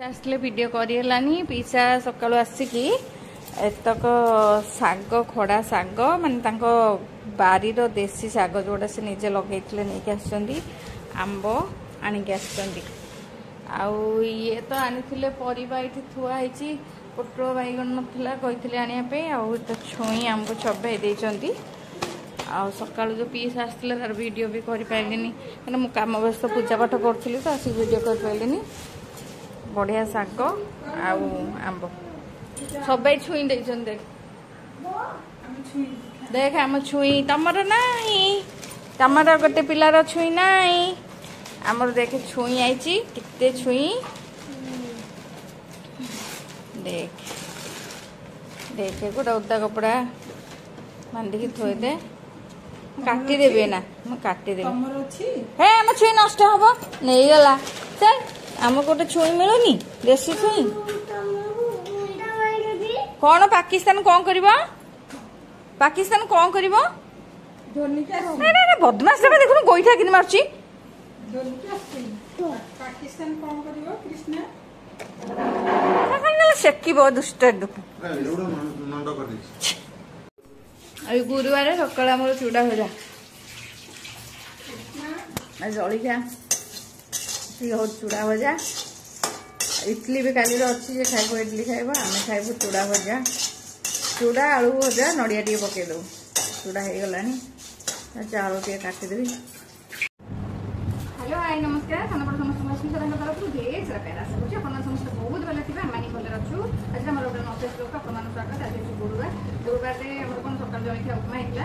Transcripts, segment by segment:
आसले वीडियो करेलानी पीसा सकाळु आसिकी एतक साग खड़ा साग माने बारी देसी साग जोड़ा से निजे लगे नहीं आसछंदी आंब आनिक आसछंदी आउ ये तो आनी परिबा ये थुआ है पोटल बैगन नाला कही आने आउ तो छुई आमको चबे देइचंदी आउ सकाळु जो पीस आसले तार वीडियो भी करि पाइलिनी कने मु काम व्यस्त पूजा पाठ करथली तो आसी वीडियो कर पाइलिनी बढ़िया साग आउ आंब सब छुई देइचन देख देख आम छुई तमर नाई तमर गोटे पिलार छुई नाई आमर देख छुई आईची कितने छुई देख देख गोटे उदा कपड़ा बांधिकी थोई दे काटी देबे ना मु काटी देबे हे हम छुई नष्ट हबो नहीं गला चल आम गोटे छुई मिलुनी देसी छुई कौन पाकिस्तान कौन करिबो पाकिस्तान कौन करिबो बदमाश देखो गोईठा कि मारची पाकिस्तान कौन करिबो कृष्णा सेकी बहुत दुष्ट गुरुवार सकाल चूड़ा भजा जलिखा चूड़ा भजा इडली भी काली अच्छी खाइब इडली खाइब आम खाइबू चूड़ा भजा चूड़ा आलू भजा नड़िया टे पकईदे चूड़ा हो गलानी चाउल टे काटिदेवी हेलो हाय नमस्कार खानापड़ समस्त तरफ ढेर सारा प्यार आशा करुँच आप समस्त बहुत भले थे आम भले अच्छु आज आम गोटे नसेज लोक आप स्वागत आज गुरुवार गुरुवार कौन सकाल जलिखा उपमा होता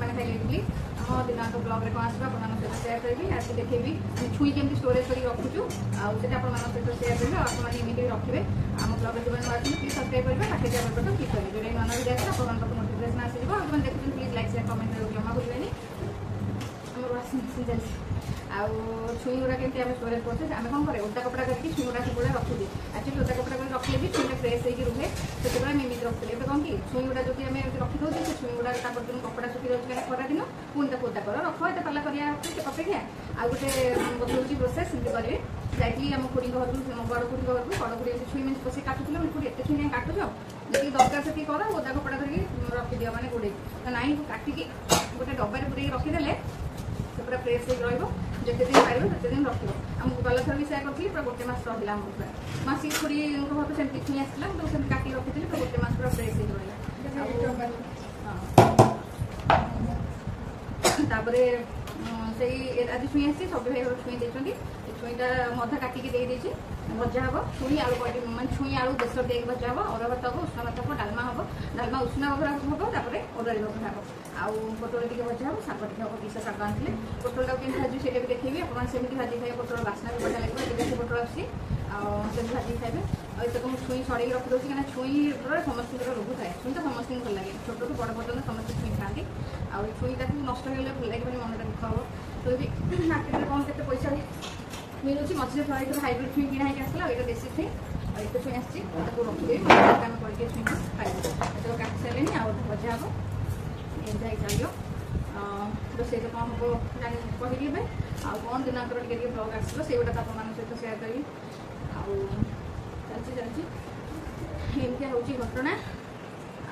आने खाइले इडली आम दिनाक ब्लग में कौन आसो आप सेयार करी आज देखेबी छुई केमती स्टोरेज कर रखुचु आटा आप सेयार करेंगे आपमती रखिए आम ब्लग में जो प्लीज सब्सक्राइब करेंगे पाखे बटन क्लिक करेंगे जो नन भिडियो आस नोटिफिकेशन आसो आप देखते प्लीज लाइक शेयर कमेंट जमा भूलें आम वाशिंग मशीन चलती छुई गुड़ा केमती आम स्टोरेज करते आम कौन करें उदा कपड़ा करके छुई गुड़ा सब रखुदी एक्चुअली उदा कपड़ा कर रखिले भी छुईटा फ्रेश होकर रुहे से एमती रखुले कौन कि छुई गुड़ा जो आम रखी दौचे से छुई गुड़ा दिन कपड़ा सुखी रोज कहीं खरा दिन पुणी तक उदा कर रख एत पाला अपेक्षा आ गोटे बतौर प्रोसेस सेमती करेंगे जाइए आम खुड़ी घर बड़ खुड़ी घर को बड़ खुड़ी छुई मैं बस काटुले खुड़ी एत छुई काटुच जी दरकार से कर ओदा कपड़ा करके रखिद मैंने गोड़े तो ना काटिकी गोटे डब्बार पूरे रखीदे से पूरा फ्रेश हो जिते दिन पार से दिन रख आमको गला थर भी सेया करी पूरा गोटे मस रहा पूरा मसी खुड़ी घर तो सेमती छुई आसला तो काटिक रखी पूरा गोटे मस पूरा फ्रेश हो रहा आज छुई आसी सब भाई छुई देती छुईटा मधा काटिकी देदेजी भजा हम छुई आलू मैं छुई आलू बेसर दे भजा हम अरुआ भात हम उष्ण भात हम डालमा उष्ण हम तापर अरुआ भात हम आउ पोटल टे भजा हम शाग टे हम पीसा शाग आनी पोटल के भाजी से देखिए आपमती भाजी खाइए पोटल बास्ना भी बढ़िया लगे देसी पोटल आसी भाजी खाइए और मुझे छुई छड़े रखी दूसरी क्या छुई समस्त रोग थाए छुई तो समस्त भल लगे छोट टू बड़ पर्यटन समस्त छुई खाती आउ छुईटा नष्ट हो भल लगे मनटा दुख हम तो भी मार्केट कौन के पैसा मिलूँ मझे थोड़ा हाइब्रिड छुई किना आसला ये देसी छुई और ये छुई आसी रखिदेवी आम करके छुई खाइबू तो काटि सारे आउ भजा हम एंजॉय चलो रोसे तो कौन हम कहली आ कौन दिनांक ब्लग आसो से गुटा आप सहित सेयार करी चलती एमती हूँ घटना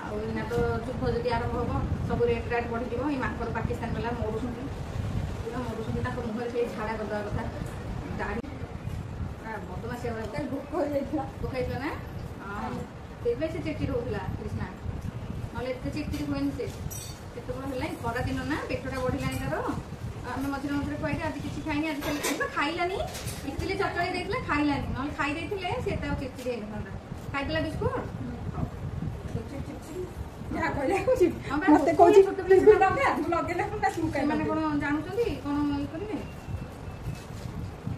आना तो युद्ध जब आरंभ हम सब रेट राट बढ़ी माकर पाकिस्तान वाला मरुंट मुहर से झाड़ा करदे कथा दाढ़ी बदमाशी भोक ना से चिड़चिड़ होता कृष्णा ना चिड़चिड़ हुए से खरा दिन ना पेटटा बढ़ला तार आम मझे मझे कहते आज किसी खाई आज कल खाइलानी इडली चटणी देते खाइलानी ना खाई से चिड़चिड़ होता खाईदेला बिस्कुट कौन जानते कौन ये करेंगे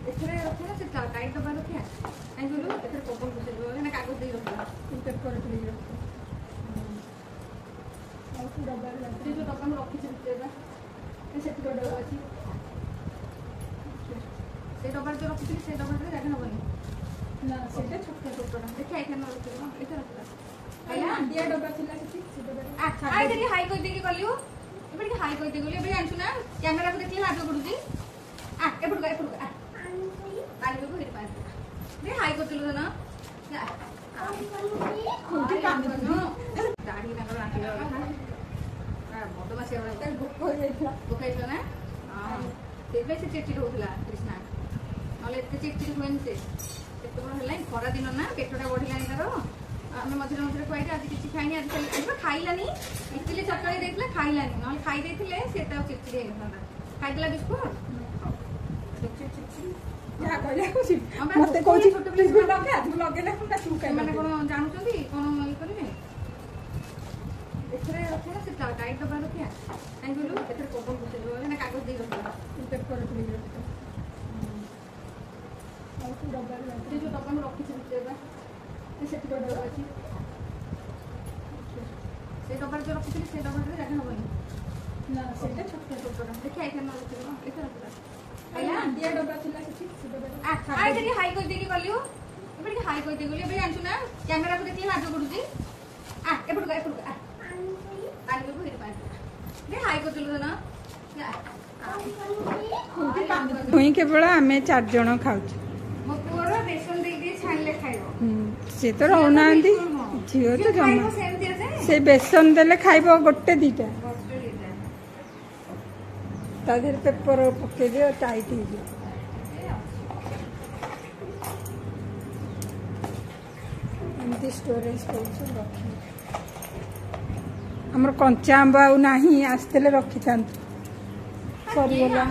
एथे रखना से टाइट दबा रखिया कहीं बोलो एथे पवन घुसे ना कागज दे रखा पेपर कर फ्रिज और पूरा डब्बा रखी जो डब्बा में रखी देबा से डब्बा अछि से डब्बा जो रखी से डब्बा रे जाके नबनी ना सेटा छोटा छोटा देखा एथे न रखिबो एथे रखला आया अंडिया डब्बा थिला से डब्बा अच्छा आइ देखि हाई कहि देकी गलियो एबे के हाई कहि दे गलियो एबे जानछु ना कैमरा को देखले हाथ पडुची आ एपड़ आ पानी को हिट पास କରୁଥିଲୁ ନା ଦାଢି ତାଙ୍କର ଆଣ୍ଟିବା କଥା ବଦମାସି ଭୋକ ହେଇଥିଲା ନା ସେଇଥିପାଇଁ ସେ ଚିଡ଼ଚିଡ଼ ହଉଥିଲା କ୍ରିଷ୍ଣା ନହେଲେ ଏତେ ଚିଡ଼ଚିଡ଼ ହୁଏନି ସେ କେତେବେଳେ ହେଲାଣି ଖରା ଦିନ ନା ପେଟଟା ବଢିଲାଣି ତାର ଆମେ ମଝିରେ ମଝିରେ ଖୁଆଇକି ଆଜି କିଛି ଖାଇନି ଆଜି ଖାଇଲାନି ଇଟିଲି ଚଟଣି ଦେଇଥିଲେ ଖାଇଲାନି ନହେଲେ ଖାଇ ଦେଇଥିଲେ ସେ ତାକୁ ଚିଡ଼ଚିଡ଼ ହେଇନଥାନ୍ତା ଖାଇଦେଲା ବିସ୍କୁଟ ସେମାନେ କଣ ଜାଣୁଛନ୍ତି କଣ ଇଏ କରିବେ ଏଥିରେ ରଖିବା ସେ ଗାଈ ଡବା ରଖିବା କାହିଁ କହିଲୁ ଏଥିରେ ପବନ ପଶେଇବ ନା କାଗଜ ଦେଇ ରଖିବା ପେପର ରଖିଦେଇକି ରଖିବା ସେ ଯୋଉ ଡବା ମୁଁ ରଖିଛି ଭିତରେ ସେଠି ଡବା ଅଛି ସେ ଡବାରେ ଯୋଉ ରଖିଥିଲି ସେ ଡବାରେ ଜାଗା ହବନି ନା ସେଇଟା ଛୋଟଟା ଦେଖିଆ ଏଇଟା ନ ରଖିଦେବ ଏଇଟା ରଖିବା ହାଇ କରିଦେଇକି ଗଲୁ ଏବେ ଟିକେ ହାଇ କରିଦେଇ ଗଲି ଏବେ ଜାଣିଛୁ ନା କ୍ୟାମେରାକୁ ଦେଖିଲେ ଲାଜ କରୁଛି ଏପଟକୁ ହାଇ କରିଦେଲୁ ନା କେବଳ ଆମେ 4 ଜଣ ଖାଉଛୁ ମୋ ପୁଅର ବେସନ ଦେଇକି ଛାଣିଲେ ଖାଇବ ସେ ତ ରହୁନାହାନ୍ତି ଝିଅ ତ ଜମା ସେ ବେସନ ଦେଲେ ଖାଇବ ଗୋଟେ ଦିଟା ତା ଦେହରେ ପେପର ପକେଇଦିଅ ଟାଇଟ୍ ହେଇଯିବ ଏମିତି ଷ୍ଟୋରେଜ କରୁଛୁ ରଖି ଆମର କଞ୍ଚା ଆମ୍ବ ଆଉ ନାହିଁ ଆସିଥିଲେ ରଖିଥାନ୍ତୁ ସରିଗଲା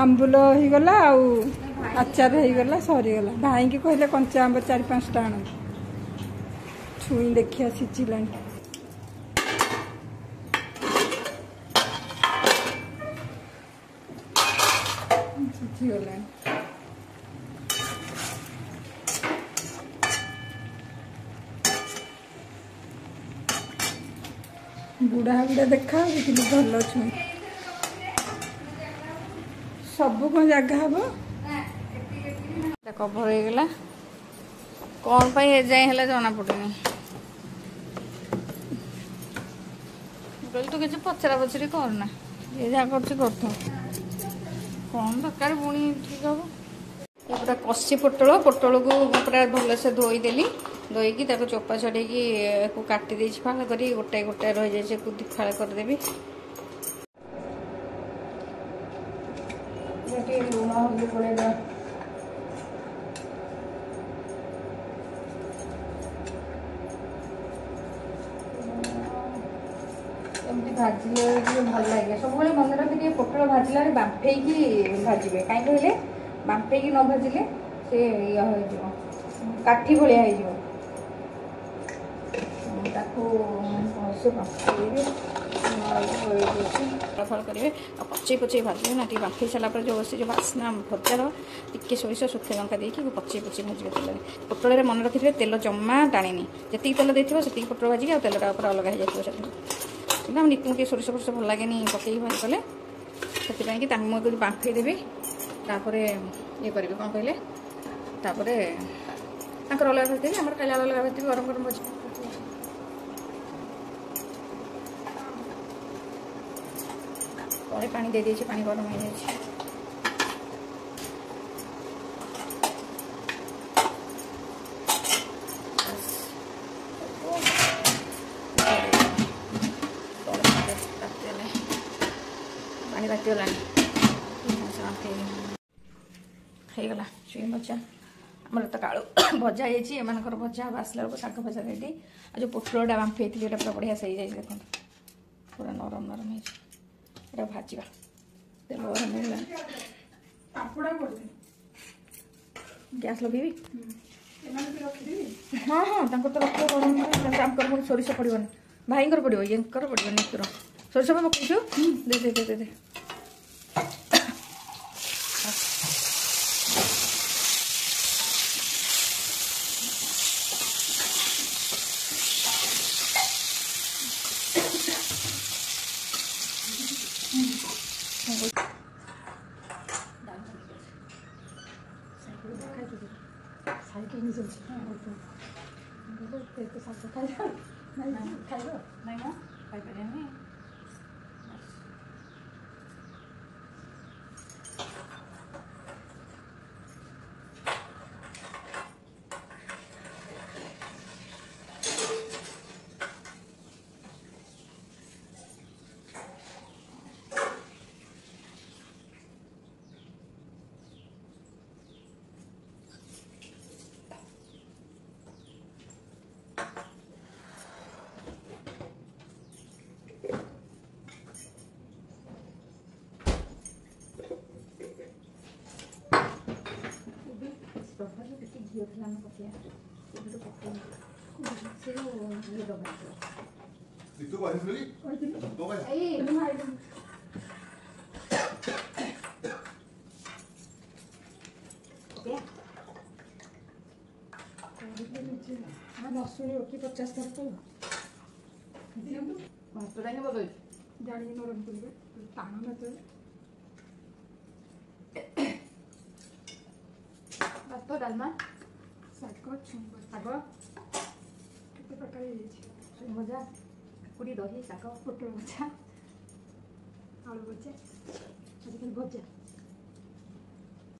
ଆମ୍ବୁଲ ହେଇଗଲା ଆଉ ଆଚାର ହେଇଗଲା ସରିଗଲା ଭାଇଙ୍କି କହିଲେ କଞ୍ଚା ଆମ୍ବ 4-5ଟା ଆଣନ୍ତୁ ଛୁଇଁ ଦେଖିଆ ସିଝିଲାଣି ସିଝିଗଲାଣି ବୁଢା ବୁଢା ଦେଖା କିନ୍ତୁ ଭଲ ଛୁଇଁ ସବୁ କଣ ଜାଗା ହବ କଭର ହେଇଗଲା କଣ ପାଇଁ ଏଯାଏଁ ହେଲା ଜଣା ପଡୁନି କହିଲି ତୁ କିଛି ପଚରା ପଚରି କରନା ଏ ଯାହା କରୁଛି କରୁଥାଉ କଣ ଦରକାର ପୁଣି ଠିକ ହବ ଏ ପୁରା କଷି ପୋଟଳକୁ ପୁରା ଭଲସେ ଧୋଇଦେଲି ଧୋଇକି ତାକୁ ଚୋପା ଛଡେଇକି କାଟି ଦେଇଛି ଫାଳ କରି ଗୋଟାଏ ରହିଯାଇଛି ଫାଳ କରିଦେବି ଟିକେ ଲୁଣ ହଳଦୀ ଗୋଳେଇଦବା ଏମିତି ଭାଜିଲେ ଟିକେ ଭଲ ଲାଗେ ସବୁବେଳେ ମନେ ରଖି ଟିକେ ପୋଟଳ ଭାଜିଲା ବେଳେ ବାମ୍ଫେଇକି ଭାଜିବେ କାହିଁ କହିଲେ ବାମ୍ଫେଇକି ନ ଭାଜିଲେ ସେ ଇଏ ହେଇଯିବ କାଠି ଭଳିଆ ହେଇଯିବ ତାକୁ ଭଲସେ ବାମ୍ଫେଇବେ ଫଳ କରିବେ ଆଉ ପଚେଇ ଭାଜିବେ ନା ଟିକେ ବାମ୍ଫେଇ ସାରିଲା ପରେ ଯେଉଁ ସେ ଯେଉଁ ବାସ୍ନା ଭଜାର ଟିକେ ସୋରିଷ ଶୁଖିଲା ଲଙ୍କା ଦେଇକି ପଚେଇ ଭାଜିବେ ତେଲରେ ପୋଟଳରେ ମନେ ରଖିଥିବେ ତେଲ ଜମା ଟାଣିନି ଯେତିକି ତେଲ ଦେଇଥିବ ସେତିକି ପୋଟଳ ଭାଜିକି ଆଉ ତେଲଟା ଉପରେ ଅଲଗା ହେଇଯାଇଥିବ ସେଥିରେ କିନ୍ତୁ ଆମ ନିତିଙ୍କୁ ଟିକେ ସୋରିଷ ଭଲ ଲାଗେନି ପକେଇକି ଭାଜି କଲେ ସେଥିପାଇଁ କି ତାଙ୍କୁ ମୁଁ ବାମ୍ଫେଇ ଦେବି ତାପରେ ଇଏ କରିବି କ'ଣ କହିଲେ ତାପରେ ତାଙ୍କର ଅଲଗା ଭାଜିଦେବି ଆମର ଖାଇଲା ଅଲଗା ଭାଜିଦେବି ଗରମ ଭାଜି ପରେ ପାଣି ଦେଇଦେଇଛି ପାଣି ଗରମ ହେଇଯାଇଛି ପାଣି ତାତିଗଲାଣି ହେଇଗଲା ଛୁଇଁ ଭଜା ଆମର ତ କାଳୁ ଭଜା ହେଇଯାଇଛି ଏମାନଙ୍କର ଭଜା ଆସିଲା ବେଳକୁ ଶାଗ ଭଜା ରେଡ଼ି ଆଉ ଯେଉଁ ପୋଟଳଟା ବାମ୍ଫେଇଥିଲି ଏଇଟା ପୁରା ବଢ଼ିଆ ହେଇଯାଇଛି ଦେଖନ୍ତୁ ପୁରା ନରମ ହେଇଛି ଏଇଟା ଭାଜିବା ତେଲ ଗରମ ହେଇଗଲାଣି ଗ୍ୟାସ୍ ଲଗେଇବି ହଁ ତାଙ୍କର ତ ରଖିବ ଗରମ ତାଙ୍କର ପୁଣି ସୋରିଷ ପଡ଼ିବନି ଭାଇଙ୍କର ପଡ଼ିବ ଇଏଙ୍କର ପଡ଼ିବନି ଏଙ୍କର ସୋରିଷ ପକାଇଛୁ ଦେ ଘିଅ ଥିଲା ଆମେ ପକେଇବା ଏବେ ତ ପକେଇନି ସେ ଯେଉଁ ଇଏ ଡବା ତୁ କହିଥିଲି ତୁ କହ ଏଇ ନଶୁଣିବ କି 50 ଥର ତ ଭାତ ଡାଲି ବଦଳୁଛି ଜାଣିକି ନରମ କରିବେ ଟାଣ ଭାତ ଭାତ ଡାଲମା ଶାଗ ଛୁଇଁ ଶାଗ କେତେ ପ୍ରକାର ହେଇଯାଇଛି ଛୁଇଁ ଭଜା କାକୁଡ଼ି ଦହି ଶାଗ ପୋଟଳ ଭଜା ଆଳୁ ଭଜା ଆଜିକାଲି ଭଜା